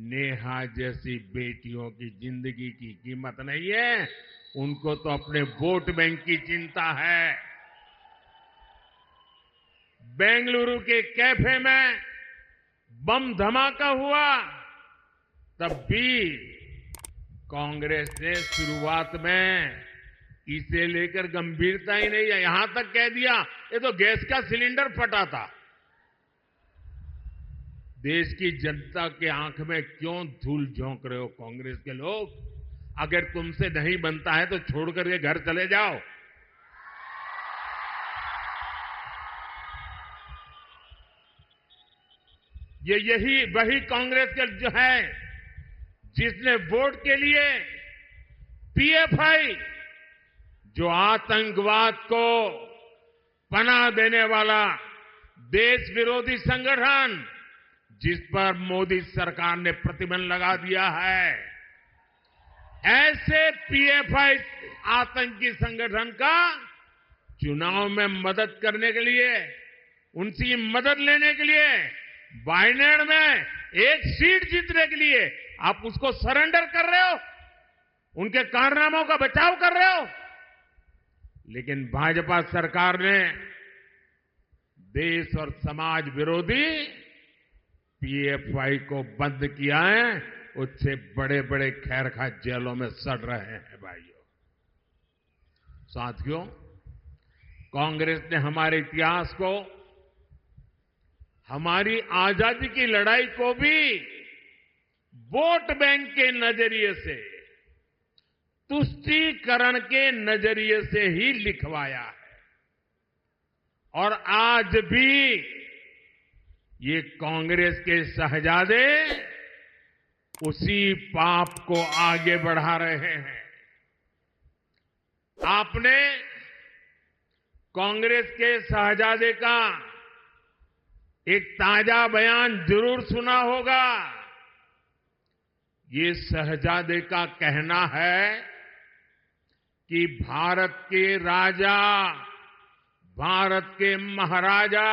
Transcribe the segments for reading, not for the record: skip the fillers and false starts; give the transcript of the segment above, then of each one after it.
नेहा जैसी बेटियों की जिंदगी की कीमत नहीं है, उनको तो अपने वोट बैंक की चिंता है। बेंगलुरु के कैफे में बम धमाका हुआ, तब भी कांग्रेस ने शुरुआत में इसे लेकर गंभीरता ही नहीं है, यहां तक कह दिया ये तो गैस का सिलेंडर फटा था। देश की जनता के आंख में क्यों धूल झोंक रहे हो कांग्रेस के लोग? अगर तुमसे नहीं बनता है तो छोड़कर के घर चले जाओ। यही वही कांग्रेस के जो है जिसने वोट के लिए पीएफआई, जो आतंकवाद को पनाह देने वाला देश विरोधी संगठन, जिस पर मोदी सरकार ने प्रतिबंध लगा दिया है, ऐसे पीएफआई आतंकी संगठन का चुनाव में मदद करने के लिए, उनकी मदद लेने के लिए, वायनाड में एक सीट जीतने के लिए आप उसको सरेंडर कर रहे हो, उनके कारनामों का बचाव कर रहे हो। लेकिन भाजपा सरकार ने देश और समाज विरोधी पीएफआई को बंद किया है, उससे बड़े बड़े खैरखा जेलों में सड़ रहे हैं। भाइयों साथियों, कांग्रेस ने हमारे इतिहास को, हमारी आजादी की लड़ाई को भी वोट बैंक के नजरिए से, तुष्टीकरण के नजरिए से ही लिखवाया है। और आज भी ये कांग्रेस के शहजादे उसी पाप को आगे बढ़ा रहे हैं। आपने कांग्रेस के शहजादे का एक ताजा बयान जरूर सुना होगा। ये शहजादे का कहना है कि भारत के राजा, भारत के महाराजा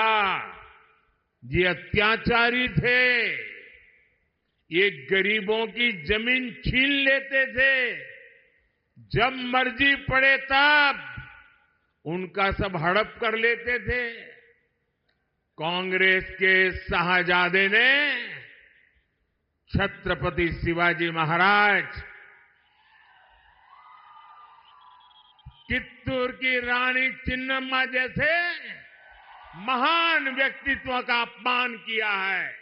ये अत्याचारी थे, ये गरीबों की जमीन छीन लेते थे, जब मर्जी पड़े तब उनका सब हड़प कर लेते थे। कांग्रेस के शहजादे ने छत्रपति शिवाजी महाराज, कित्तूर की रानी चिन्नम्मा जैसे महान व्यक्तित्व का अपमान किया है।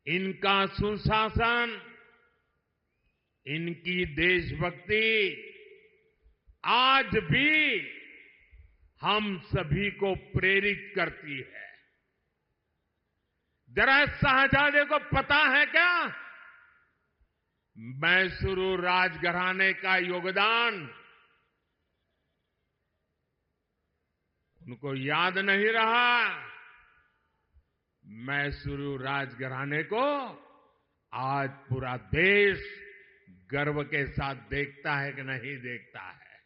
इनका सुशासन, इनकी देशभक्ति आज भी हम सभी को प्रेरित करती है। जरा शहजादे को पता है क्या मैसूरू राजघराने का योगदान? उनको याद नहीं रहा। मैसूरू राजघराने को आज पूरा देश गर्व के साथ देखता है कि नहीं देखता है।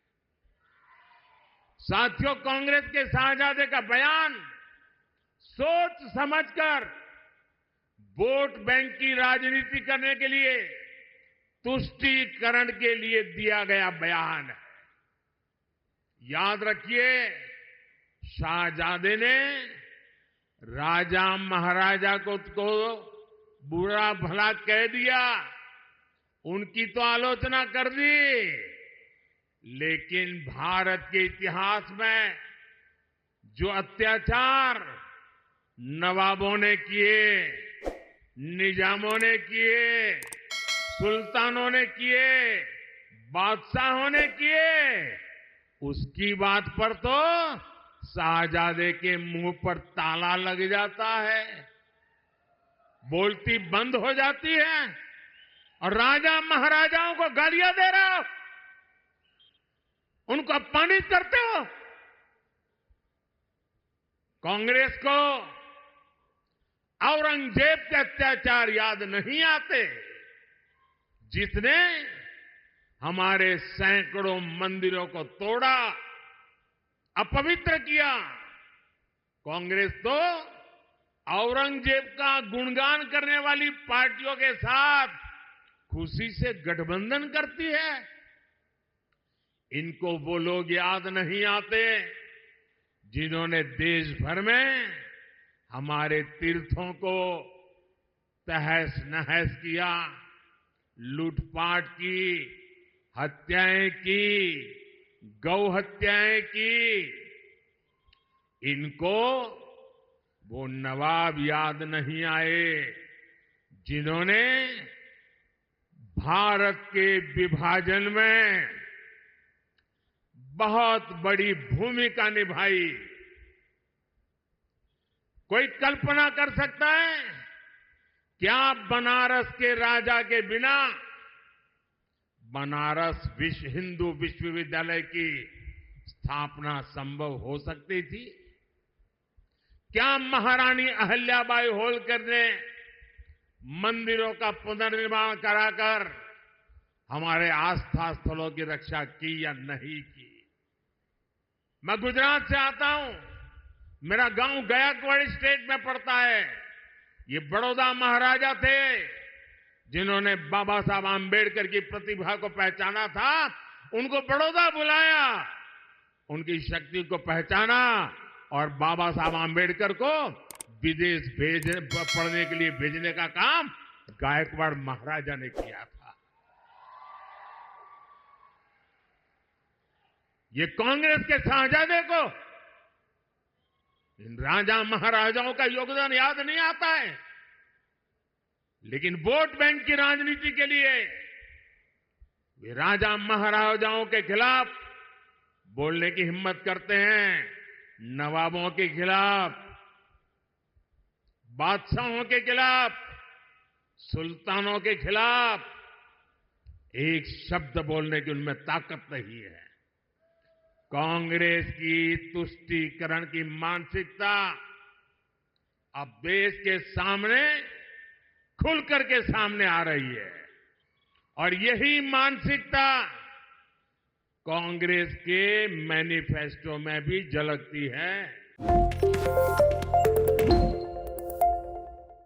साथियों, कांग्रेस के शहजादे का बयान सोच समझकर वोट बैंक की राजनीति करने के लिए, तुष्टीकरण के लिए दिया गया बयान है। याद रखिए, शाहजादे ने राजा महाराजा को बुरा भला कह दिया, उनकी तो आलोचना कर दी, लेकिन भारत के इतिहास में जो अत्याचार नवाबों ने किए, निजामों ने किए, सुल्तानों ने किए, बादशाहों ने किए, उसकी बात पर तो शाहजादे के मुंह पर ताला लग जाता है, बोलती बंद हो जाती है और राजा महाराजाओं को गालियां दे रहे हो, उनको अपमानित करते हो। कांग्रेस को औरंगजेब के अत्याचार याद नहीं आते, जिसने हमारे सैकड़ों मंदिरों को तोड़ा, अपवित्र किया। कांग्रेस तो औरंगजेब का गुणगान करने वाली पार्टियों के साथ खुशी से गठबंधन करती है। इनको वो लोग याद नहीं आते जिन्होंने देश भर में हमारे तीर्थों को तहस नहस किया, लूटपाट की, हत्याएं की, गौ हत्याएं की। इनको वो नवाब याद नहीं आए जिन्होंने भारत के विभाजन में बहुत बड़ी भूमिका निभाई। कोई कल्पना कर सकता है क्या बनारस के राजा के बिना बनारस हिंदू विश्वविद्यालय की स्थापना संभव हो सकती थी? क्या महारानी अहल्याबाई होलकर ने मंदिरों का पुनर्निर्माण कराकर हमारे आस्था स्थलों की रक्षा की या नहीं की? मैं गुजरात से आता हूं, मेरा गांव गायकवाड़ स्टेट में पड़ता है। ये बड़ौदा महाराजा थे जिन्होंने बाबा साहब आंबेडकर की प्रतिभा को पहचाना था, उनको बड़ौदा बुलाया, उनकी शक्ति को पहचाना और बाबा साहब आंबेडकर को विदेश पढ़ने के लिए भेजने का काम गायकवाड़ महाराजा ने किया था। ये कांग्रेस के शाहजादे को इन राजा महाराजाओं का योगदान याद नहीं आता है, लेकिन वोट बैंक की राजनीति के लिए वे राजा महाराजाओं के खिलाफ बोलने की हिम्मत करते हैं, नवाबों के खिलाफ, बादशाहों के खिलाफ, सुल्तानों के खिलाफ एक शब्द बोलने की उनमें ताकत नहीं है। कांग्रेस की तुष्टीकरण की मानसिकता अब देश के सामने खुलकर के सामने आ रही है और यही मानसिकता कांग्रेस के मैनिफेस्टो में भी झलकती है।